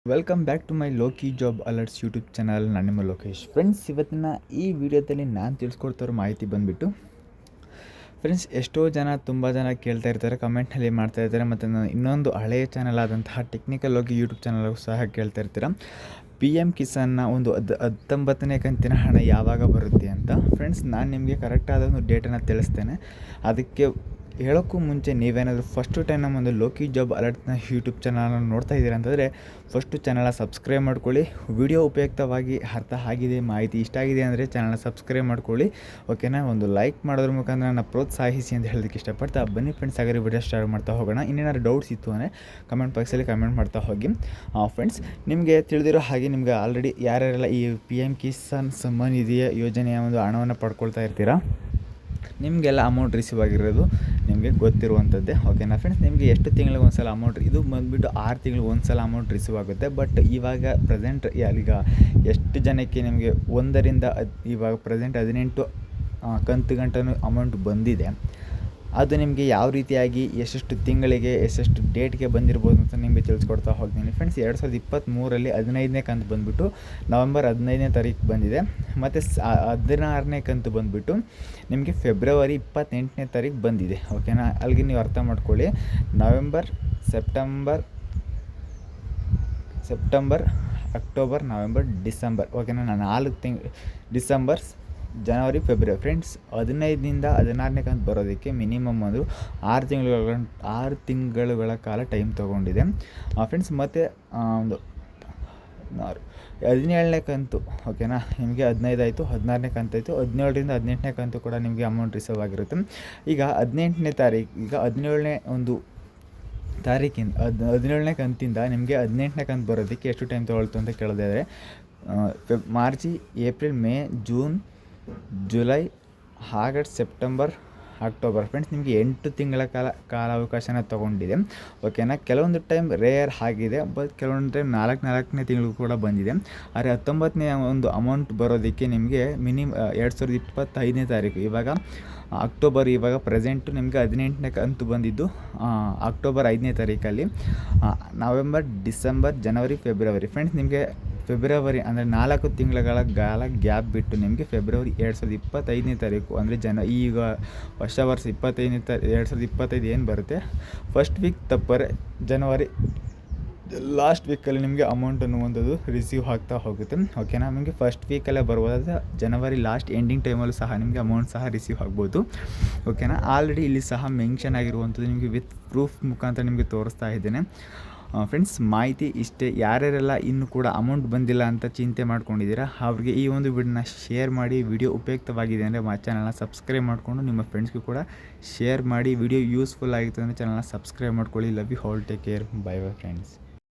Welcome back to my Loki job alerts YouTube channel. ನಾನು ನಿಮ್ಮ Lokesh. Friends, ಇವತ್ತಿನ ಈ ವಿಡಿಯೋದಲ್ಲಿ ನಾನು ತಿಳಿಸ್ಕೊಡ್ತಿರೋ ಮಾಹಿತಿ ಬಂದುಬಿಟ್ಟು ಫ್ರೆಂಡ್ಸ್, ಎಷ್ಟೋ ಜನ ತುಂಬ ಜನ ಕೇಳ್ತಾ ಇರ್ತಾರೆ, ಕಮೆಂಟ್ನಲ್ಲಿ ಮಾಡ್ತಾ ಇರ್ತಾರೆ, ಮತ್ತು ನಾನು ಇನ್ನೊಂದು ಹಳೆಯ ಚಾನಲ್ ಆದಂತಹ ಟೆಕ್ನಿಕಲ್ ಲೋಕಿ ಯೂಟ್ಯೂಬ್ ಚಾನಲ್ಗೂ ಸಹ ಕೇಳ್ತಾ ಇರ್ತೀರ, ಪಿ ಎಮ್ ಕಿಸಾನ್ನ ಒಂದು 19ನೇ ಕಂತಿನ ಹಣ ಯಾವಾಗ ಬರುತ್ತೆ ಅಂತ. ಫ್ರೆಂಡ್ಸ್, ನಾನು ನಿಮಗೆ ಕರೆಕ್ಟಾದ ಒಂದು ಡೇಟನ್ನು ತಿಳಿಸ್ತೇನೆ. ಅದಕ್ಕೆ ಹೇಳೋಕ್ಕೂ ಮುಂಚೆ ನೀವೇನಾದರೂ ಫಸ್ಟು ಟೈಮ್ ನಮ್ಮ ಒಂದು ಲೋಕಿ ಜಾಬ್ ಅಲರ್ಟ್ನ ಯೂಟ್ಯೂಬ್ ಚಾನಲ್ನ ನೋಡ್ತಾ ಇದ್ದೀರಾ ಅಂತಂದರೆ ಫಸ್ಟು ಚಾನಲ್ನ ಸಬ್ಸ್ಕ್ರೈಬ್ ಮಾಡ್ಕೊಳ್ಳಿ. ವಿಡಿಯೋ ಉಪಯುಕ್ತವಾಗಿ ಅರ್ಥ ಆಗಿದೆ, ಮಾಹಿತಿ ಇಷ್ಟ ಆಗಿದೆ ಅಂದರೆ ಚಾನಲ್ನ ಸಬ್ಸ್ಕ್ರೈಬ್ ಮಾಡ್ಕೊಳ್ಳಿ. ಓಕೆನಾ? ಒಂದು ಲೈಕ್ ಮಾಡೋದ್ರ ಮುಖಾಂತರ ನನ್ನ ಪ್ರೋತ್ಸಾಹಿಸಿ ಅಂತ ಹೇಳೋದಕ್ಕೆ ಇಷ್ಟಪಡ್ತಾ ಬನ್ನಿ ಫ್ರೆಂಡ್ಸ್, ಹಾಗಾದ್ರೆ ವಿಡಿಯೋ ಸ್ಟಾರ್ಟ್ ಮಾಡ್ತಾ ಹೋಗೋಣ. ಇನ್ನೇನಾದ್ರು ಡೌಟ್ಸ್ ಇತ್ತು ಅಂದರೆ ಕಮೆಂಟ್ ಬಾಕ್ಸಲ್ಲಿ ಕಮೆಂಟ್ ಮಾಡ್ತಾ ಹೋಗಿ. ಫ್ರೆಂಡ್ಸ್, ನಿಮಗೆ ತಿಳಿದಿರೋ ಹಾಗೆ ನಿಮಗೆ ಆಲ್ರೆಡಿ ಯಾರ್ಯಾರೆಲ್ಲ ಈ ಪಿ ಎಮ್ ಕಿಸಾನ್ ಸಮ್ಮಾನ್ ನಿಧಿಯ ಯೋಜನೆಯ ಒಂದು ಹಣವನ್ನು ಪಡ್ಕೊಳ್ತಾ ಇರ್ತೀರಾ, ನಿಮಗೆಲ್ಲ ಅಮೌಂಟ್ ರಿಸೀವ್ ಆಗಿರೋದು ನಿಮಗೆ ಗೊತ್ತಿರುವಂಥದ್ದೇ. ಓಕೆನಾ ಫ್ರೆಂಡ್ಸ್? ನಿಮಗೆ ಎಷ್ಟು ತಿಂಗಳಿಗೆ ಒಂದು ಸಲ ಅಮೌಂಟ್, ಇದು ಬಂದುಬಿಟ್ಟು 6 ತಿಂಗಳಿಗೆ ಒಂದು ಸಲ ಅಮೌಂಟ್ ರಿಸೀವ್ ಆಗುತ್ತೆ. ಬಟ್ ಇವಾಗ ಪ್ರೆಸೆಂಟ್ ಈಗ ಎಷ್ಟು ಜನಕ್ಕೆ ನಿಮಗೆ ಇವಾಗ ಪ್ರೆಸೆಂಟ್ 18 ಕಂತು ಗಂಟನೂ ಅಮೌಂಟ್ ಬಂದಿದೆ. ಅದು ನಿಮಗೆ ಯಾವ ರೀತಿಯಾಗಿ ಎಷ್ಟೆಷ್ಟು ತಿಂಗಳಿಗೆ ಎಷ್ಟೆಷ್ಟು ಡೇಟ್ಗೆ ಬಂದಿರ್ಬೋದು ಅಂತ ನಿಮಗೆ ತಿಳಿಸ್ಕೊಡ್ತಾ ಹೋಗ್ತೀನಿ. ಫ್ರೆಂಡ್ಸ್, 2023ರಲ್ಲಿ 15ನೇ ಕಂತು ಬಂದುಬಿಟ್ಟು ನವೆಂಬರ್ 15ನೇ ತಾರೀಕು ಬಂದಿದೆ. ಮತ್ತು 16ನೇ ಕಂತು ಬಂದುಬಿಟ್ಟು ನಿಮಗೆ ಫೆಬ್ರವರಿ 28ನೇ ತಾರೀಕು ಬಂದಿದೆ. ಓಕೆನಾ? ಅಲ್ಲಿಗೆ ನೀವು ಅರ್ಥ ಮಾಡ್ಕೊಳ್ಳಿ, November, September, October, November, December. ಓಕೆನಾ? 4 ತಿಂಗಳು, ಡಿಸೆಂಬರ್, ಜನವರಿ, ಫೆಬ್ರವರಿ. ಫ್ರೆಂಡ್ಸ್, 15ರಿಂದ 16ನೇ ಕಂತು ಬರೋದಕ್ಕೆ ಮಿನಿಮಮ್ ಅಂದರೂ 6 ತಿಂಗಳುಗಳ ಕಾಲ ಟೈಮ್ ತೊಗೊಂಡಿದೆ ಫ್ರೆಂಡ್ಸ್. ಮತ್ತು ಒಂದು 17ನೇ ಕಂತು, ಓಕೆನಾ, ನಿಮಗೆ 15 ಆಯಿತು, 16ನೇ ಕಂತು ಆಯಿತು, 17ರಿಂದ 18ನೇ ಕಂತು ಕೂಡ ನಿಮಗೆ ಅಮೌಂಟ್ ರಿಸೀವ್ ಆಗಿರುತ್ತೆ. ಈಗ 18ನೇ ತಾರೀಕು, ಈಗ 17ನೇ ಒಂದು ತಾರೀಕಿಂದ 17ನೇ ಕಂತಿಂದ ನಿಮಗೆ 18ನೇ ಕಂತು ಬರೋದಕ್ಕೆ ಎಷ್ಟು ಟೈಮ್ ತೊಗೊಳ್ತು ಅಂತ ಕೇಳಿದ್ರೆ, March, April, May, June, July, August, September, October. Friends, ನಿಮಗೆ 8 ತಿಂಗಳ ಕಾಲಾವಕಾಶನ ತೊಗೊಂಡಿದೆ. ಓಕೆನಾ? ಕೆಲವೊಂದು ಟೈಮ್ ರೇರ್ ಆಗಿದೆ, ಬಟ್ ಕೆಲವೊಂದು ಟೈಮ್ 4ನೇ ತಿಂಗಳು ಕೂಡ ಬಂದಿದೆ. ಆದರೆ 19ನೇ ಒಂದು ಅಮೌಂಟ್ ಬರೋದಕ್ಕೆ ನಿಮಗೆ 2025ನೇ ತಾರೀಕು, ಇವಾಗ ಅಕ್ಟೋಬರ್, ಇವಾಗ ಪ್ರೆಸೆಂಟು ನಿಮಗೆ 18ನೇ ಕಂತು ಬಂದಿದ್ದು ಅಕ್ಟೋಬರ್ 5ನೇ ತಾರೀಕಲ್ಲಿ. ನವೆಂಬರ್, ಡಿಸೆಂಬರ್, ಜನವರಿ, ಫೆಬ್ರವರಿ. ಫ್ರೆಂಡ್ಸ್, ನಿಮಗೆ ಫೆಬ್ರವರಿ ಅಂದರೆ 4 ತಿಂಗಳ ಕಾಲ ಗ್ಯಾಪ್ ಬಿಟ್ಟು ನಿಮಗೆ ಫೆಬ್ರವರಿ 2025ನೇ ತಾರೀಕು ಅಂದರೆ ಈಗ ವರ್ಷ 2025 ಏನು ಬರುತ್ತೆ, ಫಸ್ಟ್ ವೀಕ್ ತಪ್ಪರೆ ಜನವರಿ ಲಾಸ್ಟ್ ವೀಕಲ್ಲಿ ನಿಮಗೆ ಅಮೌಂಟ್ ಅನ್ನುವಂಥದ್ದು ರಿಸೀವ್ ಆಗ್ತಾ ಹೋಗುತ್ತೆ. ಓಕೆನಾ? ನಿಮಗೆ ಫಸ್ಟ್ ವೀಕಲ್ಲೇ ಬರ್ಬೋದಾದರೆ ಜನವರಿ ಲಾಸ್ಟ್ ಎಂಡಿಂಗ್ ಟೈಮಲ್ಲೂ ಸಹ ನಿಮಗೆ ಅಮೌಂಟ್ ಸಹ ರಿಸೀವ್ ಆಗ್ಬೋದು. ಓಕೆನಾ? ಆಲ್ರೆಡಿ ಇಲ್ಲಿ ಸಹ ಮೆನ್ಷನ್ ಆಗಿರುವಂಥದ್ದು ನಿಮಗೆ ವಿತ್ ಪ್ರೂಫ್ ಮುಖಾಂತರ ನಿಮಗೆ ತೋರಿಸ್ತಾ ಇದ್ದೇನೆ. ಫ್ರೆಂಡ್ಸ್, ಮಾಹಿತಿ ಇಷ್ಟೇ. ಯಾರ್ಯಾರೆಲ್ಲ ಇನ್ನೂ ಕೂಡ ಅಮೌಂಟ್ ಬಂದಿಲ್ಲ ಅಂತ ಚಿಂತೆ ಮಾಡ್ಕೊಂಡಿದ್ದೀರಾ, ಅವ್ರಿಗೆ ಈ ಒಂದು ವಿಡಿಯೋನ ಶೇರ್ ಮಾಡಿ. ವಿಡಿಯೋ ಉಪಯುಕ್ತವಾಗಿದೆ ಅಂದರೆ ಚಾನಲ್ನ ಸಬ್ಸ್ಕ್ರೈಬ್ ಮಾಡಿಕೊಂಡು ನಿಮ್ಮ ಫ್ರೆಂಡ್ಸ್ಗೂ ಕೂಡ ಶೇರ್ ಮಾಡಿ. ವಿಡಿಯೋ ಯೂಸ್ಫುಲ್ ಆಗಿತ್ತು ಅಂದರೆ ಚಾನಲ್ನ ಸಬ್ಸ್ಕ್ರೈಬ್ ಮಾಡ್ಕೊಳ್ಳಿ. Love you all, take care, bye bye friends.